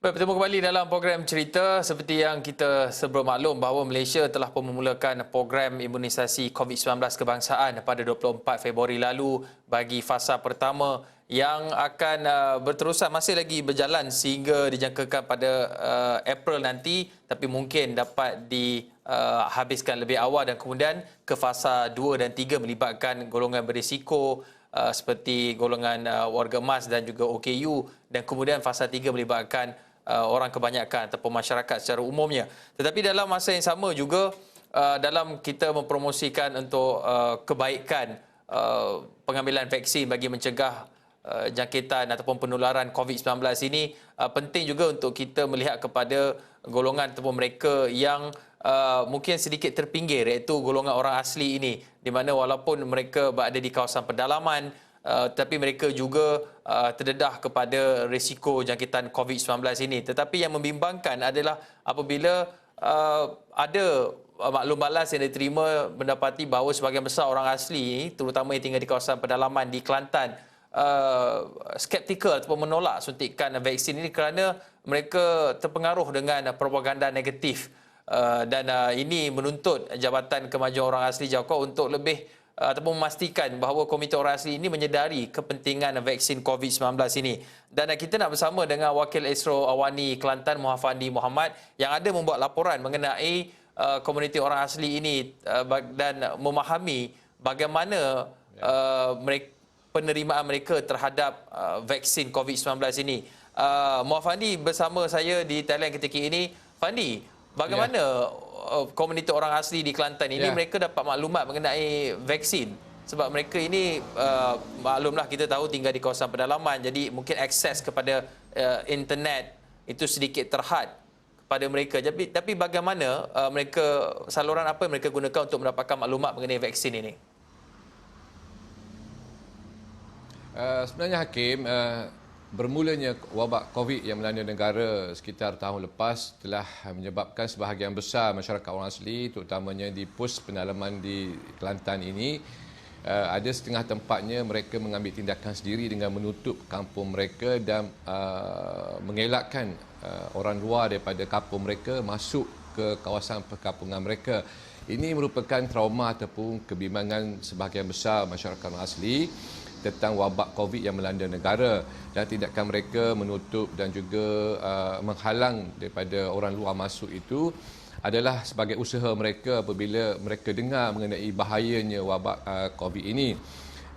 Baik, bertemu kembali dalam program cerita. Seperti yang kita sebelum maklum bahawa Malaysia telah pun memulakan program imunisasi COVID-19 kebangsaan pada 24 Februari lalu bagi fasa pertama yang akan berterusan masih lagi berjalan sehingga dijangkakan pada April nanti, tapi mungkin dapat dihabiskan lebih awal dan kemudian ke fasa 2 dan 3 melibatkan golongan berisiko seperti golongan warga emas dan juga OKU, dan kemudian fasa 3 melibatkan orang kebanyakan ataupun masyarakat secara umumnya. Tetapi dalam masa yang sama juga dalam kita mempromosikan untuk kebaikan pengambilan vaksin bagi mencegah jangkitan ataupun penularan COVID-19 ini, penting juga untuk kita melihat kepada golongan ataupun mereka yang mungkin sedikit terpinggir, iaitu golongan orang asli ini, di mana walaupun mereka berada di kawasan pedalaman, tapi mereka juga terdedah kepada risiko jangkitan COVID-19 ini. Tetapi yang membimbangkan adalah apabila ada maklum balas yang diterima mendapati bahawa sebahagian besar orang asli, terutama yang tinggal di kawasan pedalaman di Kelantan, skeptikal ataupun menolak suntikan vaksin ini kerana mereka terpengaruh dengan propaganda negatif. Dan ini menuntut Jabatan Kemajuan Orang Asli JAKO untuk lebih ataupun memastikan bahawa Komite Orang Asli ini menyedari kepentingan vaksin COVID-19 ini. Dan kita nak bersama dengan Wakil Esro Awani Kelantan, Muhafandi Muhammad, yang ada membuat laporan mengenai komuniti orang asli ini dan memahami bagaimana penerimaan mereka terhadap vaksin COVID-19 ini. Muhafandi bersama saya di talian ketika ini. Fandi, bagaimana komuniti orang asli di Kelantan ini mereka dapat maklumat mengenai vaksin? Sebab mereka ini maklumlah, kita tahu tinggal di kawasan pedalaman, jadi mungkin akses kepada internet itu sedikit terhad kepada mereka. Tapi bagaimana saluran apa yang mereka gunakan untuk mendapatkan maklumat mengenai vaksin ini? Sebenarnya Hakim, bermulanya wabak COVID yang melanda negara sekitar tahun lepas telah menyebabkan sebahagian besar masyarakat orang asli, terutamanya di pos pendalaman di Kelantan ini, ada setengah tempatnya mereka mengambil tindakan sendiri dengan menutup kampung mereka dan mengelakkan orang luar daripada kampung mereka masuk ke kawasan perkampungan mereka. Ini merupakan trauma ataupun kebimbangan sebahagian besar masyarakat orang asli tentang wabak COVID yang melanda negara, dan tindakan mereka menutup dan juga menghalang daripada orang luar masuk itu adalah sebagai usaha mereka apabila mereka dengar mengenai bahayanya wabak COVID ini.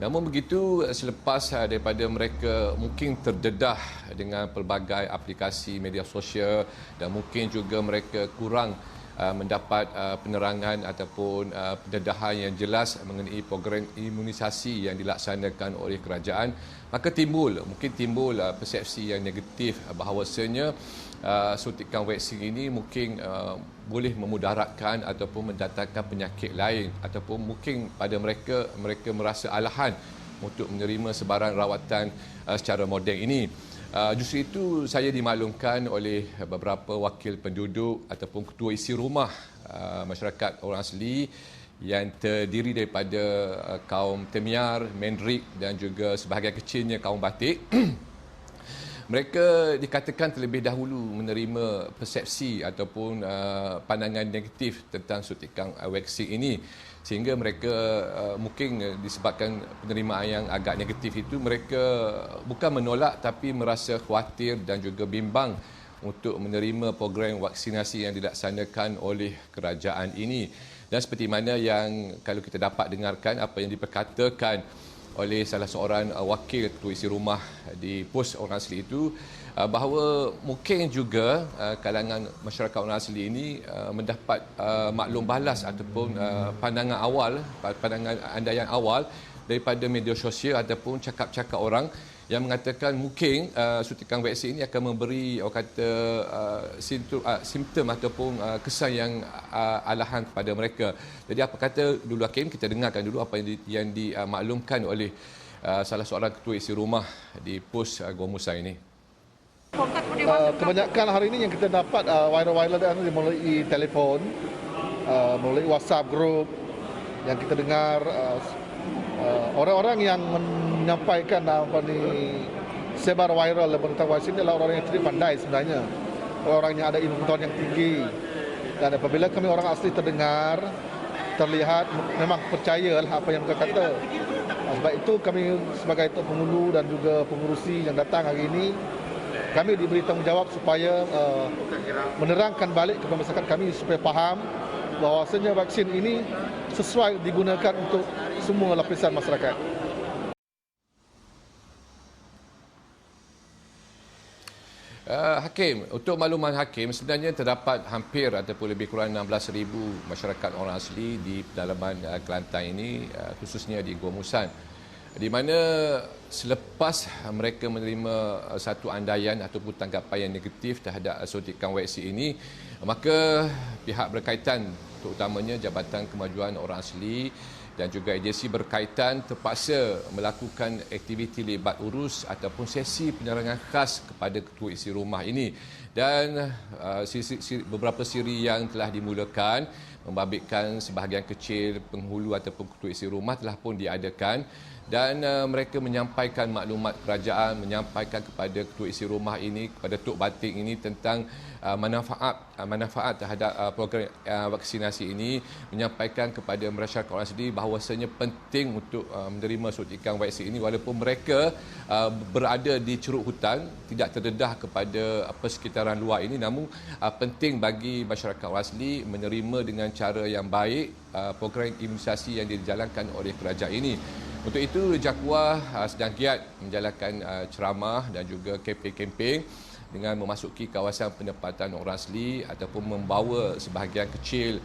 Namun begitu, selepas daripada mereka mungkin terdedah dengan pelbagai aplikasi media sosial dan mungkin juga mereka kurang mendapat penerangan ataupun pendedahan yang jelas mengenai program imunisasi yang dilaksanakan oleh kerajaan, maka mungkin timbul persepsi yang negatif bahawasanya suntikan vaksin ini mungkin boleh memudaratkan ataupun mendatangkan penyakit lain, ataupun mungkin pada mereka merasa alahan untuk menerima sebarang rawatan secara moden ini. Justru itu saya dimaklumkan oleh beberapa wakil penduduk ataupun ketua isi rumah masyarakat orang asli yang terdiri daripada kaum Temiar, Mendrik dan juga sebahagian kecilnya kaum Batik. Mereka dikatakan terlebih dahulu menerima persepsi ataupun pandangan negatif tentang suntikan vaksin ini, sehingga mereka mungkin disebabkan penerimaan yang agak negatif itu, mereka bukan menolak tapi merasa khawatir dan juga bimbang untuk menerima program vaksinasi yang dilaksanakan oleh kerajaan ini. Dan seperti mana yang kalau kita dapat dengarkan apa yang diperkatakan oleh salah seorang wakil ketua isi rumah di pos orang asli itu, bahawa mungkin juga kalangan masyarakat orang asli ini mendapat maklum balas ataupun pandangan andaian awal daripada media sosial ataupun cakap-cakap orang yang mengatakan mungkin suntikan vaksin ini akan memberi simptom ataupun kesan yang alahan kepada mereka. Jadi apa kata dulu Hakim, kita dengarkan dulu apa yang dimaklumkan oleh salah seorang ketua isi rumah di pos Gua Musa ini. Kebanyakan hari ini yang kita dapat viral melalui telefon, melalui WhatsApp group, yang kita dengar orang-orang yang menyampaikan sebar viral dan tentang YC ini adalah orang yang tidak pandai sebenarnya. Orang yang ada ilmu pengetahuan yang tinggi. Dan apabila kami orang asli terdengar, terlihat, memang percayalah apa yang mereka kata. Sebab itu kami sebagai penghulu dan juga pengurusi yang datang hari ini, kami diberi tanggungjawab supaya menerangkan balik kepada masyarakat kami supaya faham bahawasanya vaksin ini sesuai digunakan untuk semua lapisan masyarakat. Hakim, untuk makluman Hakim, sebenarnya terdapat hampir ataupun lebih kurang 16,000 masyarakat orang asli di pedalaman Kelantan ini, khususnya di Gua Musan, di mana selepas mereka menerima satu andaian ataupun tanggapan yang negatif terhadap suntikan vaksin ini, maka pihak berkaitan, terutamanya Jabatan Kemajuan Orang Asli dan juga agensi berkaitan terpaksa melakukan aktiviti lebat urus ataupun sesi penerangan khas kepada ketua isi rumah ini. Dan beberapa siri yang telah dimulakan membabitkan sebahagian kecil penghulu ataupun ketua isi rumah telah pun diadakan, dan mereka menyampaikan maklumat kerajaan, menyampaikan kepada ketua isi rumah ini, kepada Tok Batik ini tentang manfaat terhadap program vaksinasi ini, menyampaikan kepada masyarakat orang asli bahawasanya penting untuk menerima suntikan vaksin ini walaupun mereka berada di ceruk hutan, tidak terdedah kepada persekitaran luar ini, namun penting bagi masyarakat orang asli menerima dengan cara yang baik program imunisasi yang dijalankan oleh kerajaan ini. Untuk itu, Jakwah sedang giat menjalankan ceramah dan juga kempen-kempen dengan memasuki kawasan penempatan orang asli ataupun membawa sebahagian kecil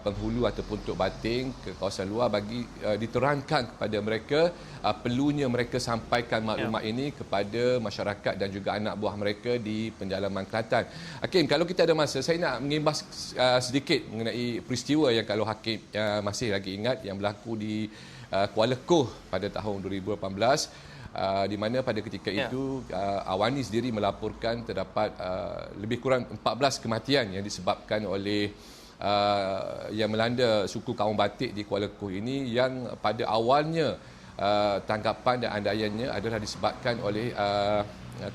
penghulu ataupun Tok Bating ke kawasan luar bagi diterangkan kepada mereka perlunya mereka sampaikan maklumat ini kepada masyarakat dan juga anak buah mereka di pendalaman Kelantan. Hakim, kalau kita ada masa, saya nak mengimbas sedikit mengenai peristiwa yang kalau Hakim masih lagi ingat yang berlaku di Kuala Koh pada tahun 2018, di mana pada ketika itu Awani sendiri melaporkan terdapat lebih kurang 14 kematian yang disebabkan oleh yang melanda suku kaum batik di Kuala Koh ini, yang pada awalnya tanggapan dan andaiannya adalah disebabkan oleh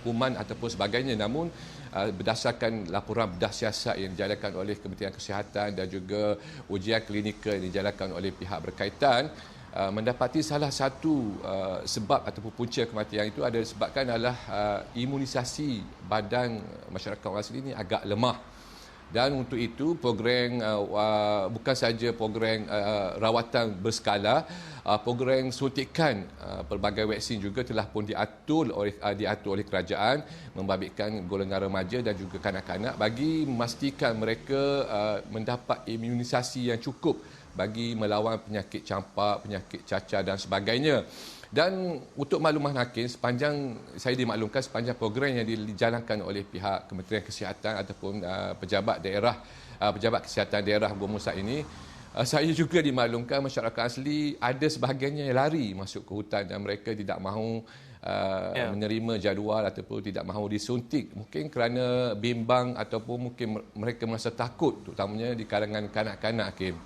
kuman ataupun sebagainya, namun berdasarkan laporan bedah siasat yang dijalankan oleh Kementerian Kesihatan dan juga ujian klinikal yang dijalankan oleh pihak berkaitan, mendapati salah satu sebab ataupun punca kematian itu ada disebabkan adalah imunisasi badan masyarakat orang asli ini agak lemah. Dan untuk itu program bukan saja program rawatan berskala, program suntikan pelbagai vaksin juga telah pun diatur oleh kerajaan, membabitkan golongan remaja dan juga kanak-kanak bagi memastikan mereka mendapat imunisasi yang cukup bagi melawan penyakit campak, penyakit cacar dan sebagainya. Dan untuk makluman Hakim, sepanjang saya dimaklumkan sepanjang program yang dijalankan oleh pihak Kementerian Kesihatan ataupun pejabat kesihatan daerah Gua Musa ini, saya juga dimaklumkan masyarakat asli ada sebahagiannya yang lari masuk ke hutan dan mereka tidak mahu menerima jadual ataupun tidak mahu disuntik, mungkin kerana bimbang ataupun mungkin mereka merasa takut, terutamanya di kalangan kanak-kanak, Hakim.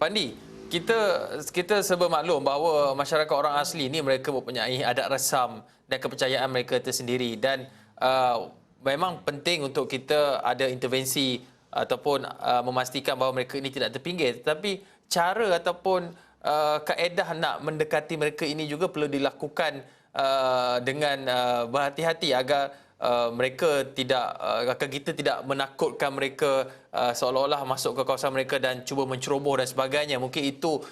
Pandi, kita serba maklum bahawa masyarakat orang asli ini mereka mempunyai adat resam dan kepercayaan mereka tersendiri, dan memang penting untuk kita ada intervensi ataupun memastikan bahawa mereka ini tidak terpinggir. Tetapi cara ataupun kaedah nak mendekati mereka ini juga perlu dilakukan dengan berhati-hati agar mereka tidak, kita tidak menakutkan mereka seolah-olah masuk ke kawasan mereka dan cuba menceroboh dan sebagainya. Mungkin itu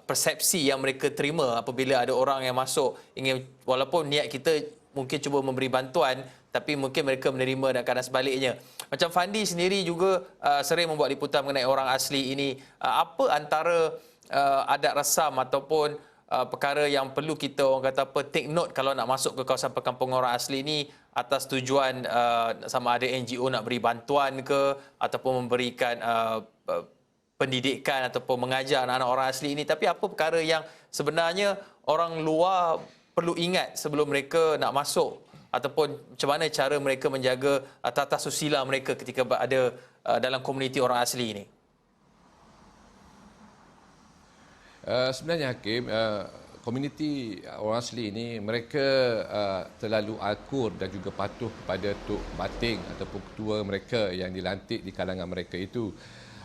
persepsi yang mereka terima apabila ada orang yang masuk ingin, walaupun niat kita mungkin cuba memberi bantuan, tapi mungkin mereka menerima dan keadaan sebaliknya. Macam Fandi sendiri juga sering membuat liputan mengenai orang asli ini. Apa antara adat rasam ataupun perkara yang perlu kita, orang kata apa, take note kalau nak masuk ke kawasan perkampungan orang asli ini atas tujuan sama ada NGO nak beri bantuan ke ataupun memberikan pendidikan ataupun mengajar anak-anak orang asli ini. Tapi apa perkara yang sebenarnya orang luar perlu ingat sebelum mereka nak masuk, ataupun macam mana cara mereka menjaga tata susila mereka ketika ada dalam komuniti orang asli ini? Sebenarnya Hakim, komuniti orang asli ini mereka terlalu akur dan juga patuh kepada Tok Bating ataupun ketua mereka yang dilantik di kalangan mereka itu.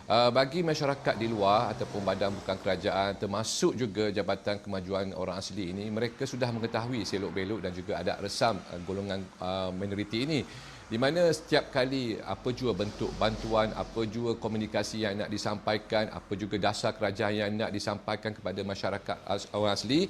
Bagi masyarakat di luar ataupun badan bukan kerajaan termasuk juga Jabatan Kemajuan Orang Asli ini, mereka sudah mengetahui selok-belok dan juga adat resam golongan minoriti ini, di mana setiap kali apa jua bentuk bantuan, apa jua komunikasi yang nak disampaikan, apa juga dasar kerajaan yang nak disampaikan kepada masyarakat orang asli,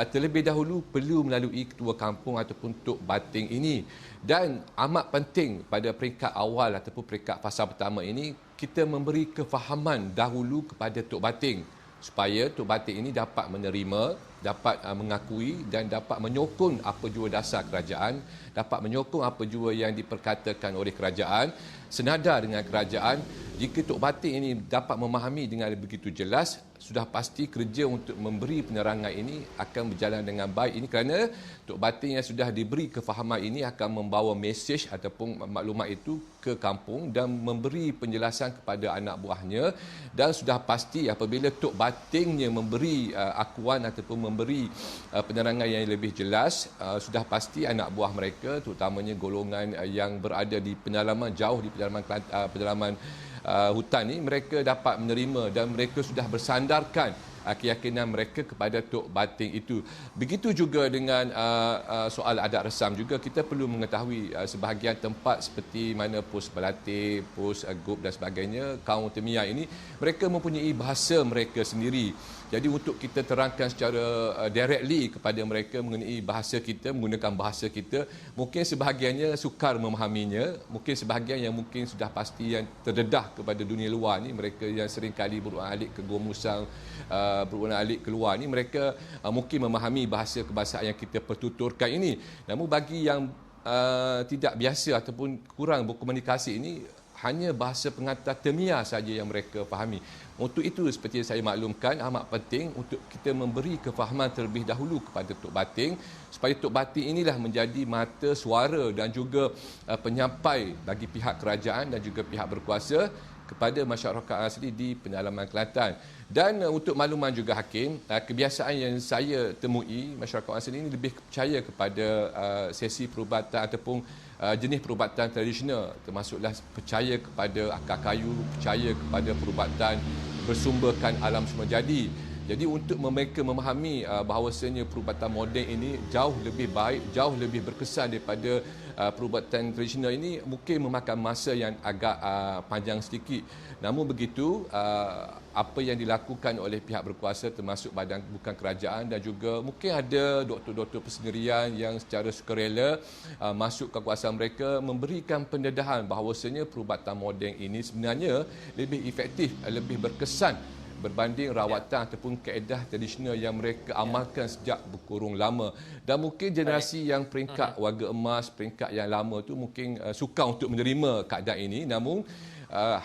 terlebih dahulu perlu melalui ketua kampung ataupun Tok Bating ini. Dan amat penting pada peringkat awal ataupun peringkat fasa pertama ini, kita memberi kefahaman dahulu kepada Tok Bating supaya Tok Bating ini dapat menerima, dapat mengakui dan dapat menyokong apa jua dasar kerajaan, dapat menyokong apa jua yang diperkatakan oleh kerajaan, senada dengan kerajaan. Jika Tok Bating ini dapat memahami dengan begitu jelas, sudah pasti kerja untuk memberi penerangan ini akan berjalan dengan baik. Ini kerana Tok Bating yang sudah diberi kefahaman ini akan membawa mesej ataupun maklumat itu ke kampung dan memberi penjelasan kepada anak buahnya. Dan sudah pasti apabila Tok Batingnya memberi akuan ataupun memberi penerangan yang lebih jelas, sudah pasti anak buah mereka, terutamanya golongan yang berada di pedalaman, jauh di pedalaman hutan ini, mereka dapat menerima dan mereka sudah bersandarkan keyakinan mereka kepada Tok Bating itu. Begitu juga dengan soal adat resam juga, kita perlu mengetahui sebahagian tempat seperti mana pos Belatir, pos Gup dan sebagainya, kaum Temia ini, mereka mempunyai bahasa mereka sendiri. Jadi untuk kita terangkan secara directly kepada mereka mengenai bahasa kita, menggunakan bahasa kita, mungkin sebahagiannya sukar memahaminya, mungkin sebahagian yang mungkin sudah pasti yang terdedah kepada dunia luar ni, mereka yang sering kali berulang-alik ke Gua Musang, berulang-alik keluar ni, mereka mungkin memahami bahasa kebahasaan yang kita pertuturkan ini. Namun bagi yang tidak biasa ataupun kurang berkomunikasi ini, hanya bahasa pengantar Temia saja yang mereka fahami. Untuk itu, seperti yang saya maklumkan, amat penting untuk kita memberi kefahaman terlebih dahulu kepada Tok Bating, supaya Tok Bating inilah menjadi mata suara dan juga penyampai bagi pihak kerajaan dan juga pihak berkuasa kepada masyarakat asli di pedalaman Kelantan. Dan untuk makluman juga Hakim, kebiasaan yang saya temui, masyarakat asli ini lebih percaya kepada sesi perubatan ataupun jenis perubatan tradisional, termasuklah percaya kepada akar kayu, percaya kepada perubatan bersumberkan alam semula jadi. Jadi untuk mereka memahami bahawasanya perubatan moden ini jauh lebih baik, jauh lebih berkesan daripada perubatan tradisional ini, mungkin memakan masa yang agak panjang sedikit. Namun begitu, apa yang dilakukan oleh pihak berkuasa termasuk badan bukan kerajaan dan juga mungkin ada doktor-doktor persendirian yang secara sukarela masuk ke kuasaan mereka, memberikan pendedahan bahawasanya perubatan moden ini sebenarnya lebih efektif, lebih berkesan berbanding rawatan ataupun kaedah tradisional yang mereka amalkan sejak berkurung lama. Dan mungkin generasi yang peringkat warga emas, peringkat yang lama tu mungkin sukar untuk menerima keadaan ini, namun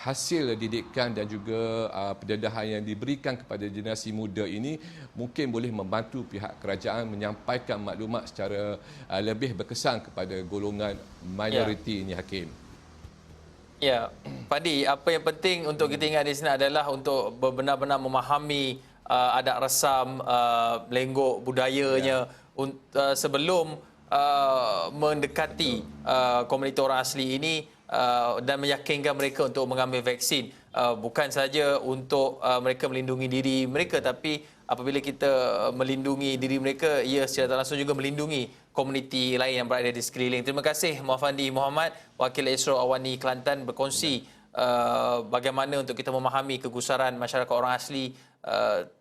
hasil didikan dan juga pendedahan yang diberikan kepada generasi muda ini mungkin boleh membantu pihak kerajaan menyampaikan maklumat secara lebih berkesan kepada golongan minoriti ini, Hakim. Ya, Padi, apa yang penting untuk kita ingat di sini adalah untuk benar-benar memahami adat resam, lenggok budayanya sebelum mendekati komuniti orang asli ini dan meyakinkan mereka untuk mengambil vaksin. Bukan saja untuk mereka melindungi diri mereka, tapi apabila kita melindungi diri mereka, ia secara tak langsung juga melindungi komuniti lain yang berada di sekeliling. Terima kasih Muhammadi Muhammad, Wakil Esro Awani Kelantan, berkongsi bagaimana untuk kita memahami kegusaran masyarakat orang asli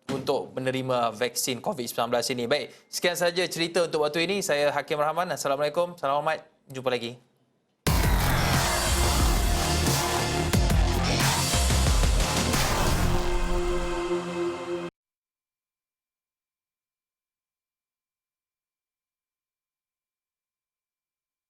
untuk menerima vaksin COVID-19 ini. Baik, sekian saja cerita untuk waktu ini. Saya Hakim Rahman. Assalamualaikum. Salam hormat. Jumpa lagi.